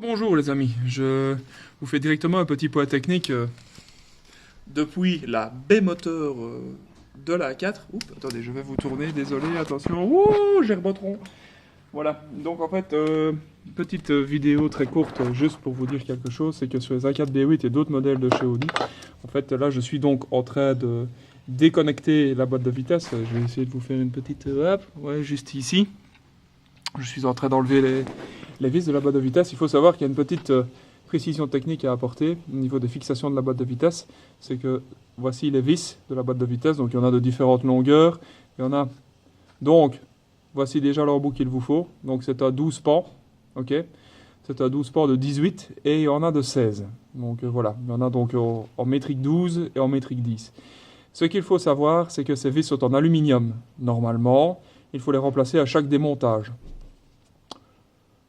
Bonjour les amis, je vous fais directement un petit point technique depuis la baie moteur de la A4. Oups, attendez, je vais vous tourner, désolé, attention. Ouh, j'ai le botron. Voilà, donc en fait, petite vidéo très courte juste pour vous dire quelque chose, c'est que sur les A4 B8 et d'autres modèles de chez Audi, en fait là je suis donc en train de déconnecter la boîte de vitesse. Je vais essayer de vous faire une petite, hop, ouais, juste ici. Je suis en train d'enlever les vis de la boîte de vitesse. Il faut savoir qu'il y a une petite précision technique à apporter au niveau des fixations de la boîte de vitesse. C'est que voici les vis de la boîte de vitesse. Donc il y en a de différentes longueurs. Il y en a donc, voici déjà l'embout qu'il vous faut. Donc c'est à 12 pans. Ok, c'est à 12 pans de 18 et il y en a de 16. Donc voilà, il y en a donc en métrique 12 et en métrique 10. Ce qu'il faut savoir, c'est que ces vis sont en aluminium. Normalement, il faut les remplacer à chaque démontage.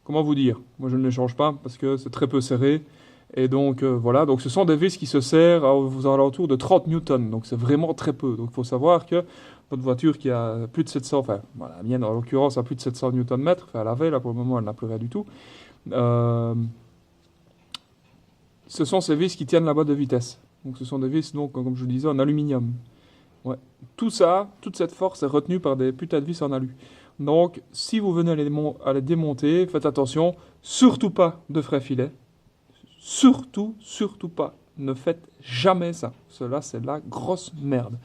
Comment vous dire? Moi je ne les change pas parce que c'est très peu serré. Et donc voilà, donc ce sont des vis qui se serrent aux alentours de 30 newtons. Donc c'est vraiment très peu. Donc il faut savoir que votre voiture qui a plus de 700, enfin voilà, la mienne en l'occurrence a plus de 700 newton mètres, enfin elle avait, là pour le moment elle n'a plus rien du tout. Ce sont ces vis qui tiennent la boîte de vitesse. Donc ce sont des vis, donc, comme je vous disais, en aluminium. Ouais. Tout ça, toute cette force est retenue par des putains de vis en alu. Donc, si vous venez à les démonter, faites attention, surtout pas de frais filets. Surtout, surtout pas. Ne faites jamais ça. Cela, c'est la grosse merde.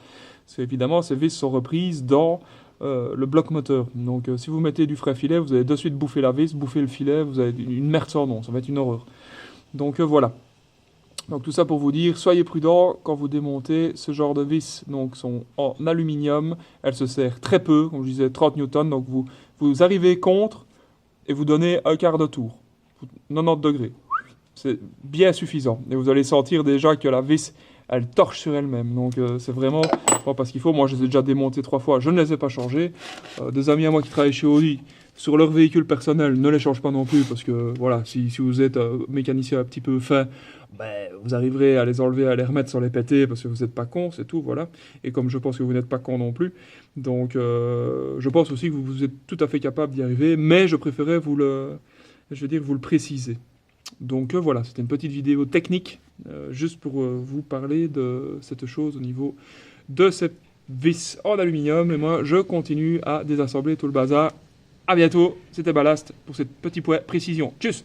Parce qu'évidemment, ces vis sont reprises dans le bloc moteur. Donc, si vous mettez du frais filet, vous allez de suite bouffer la vis, bouffer le filet, vous avez une merde sans nom. Ça va être une horreur. Donc, voilà. Donc tout ça pour vous dire, soyez prudents quand vous démontez ce genre de vis. Donc sont en aluminium, elles se serrent très peu, comme je disais 30 newtons. Donc vous arrivez contre et vous donnez un quart de tour, 90 degrés. C'est bien suffisant. Et vous allez sentir déjà que la vis, elle torche sur elle-même. Donc c'est vraiment pas ce qu'il faut. Moi je les ai déjà démontés 3 fois, je ne les ai pas changés. Des amis à moi qui travaillent chez Audi, sur leur véhicule personnel, ne les change pas non plus, parce que voilà, si vous êtes mécanicien un petit peu fin, ben, vous arriverez à les enlever, à les remettre sans les péter, parce que vous n'êtes pas con, c'est tout, voilà. Et comme je pense que vous n'êtes pas con non plus, donc je pense aussi que vous êtes tout à fait capable d'y arriver, mais je préférais vous le préciser. Donc voilà, c'était une petite vidéo technique, juste pour vous parler de cette chose au niveau de ces vis en aluminium, et moi je continue à désassembler tout le bazar. A bientôt, c'était Ballast pour cette petite précision. Tchuss!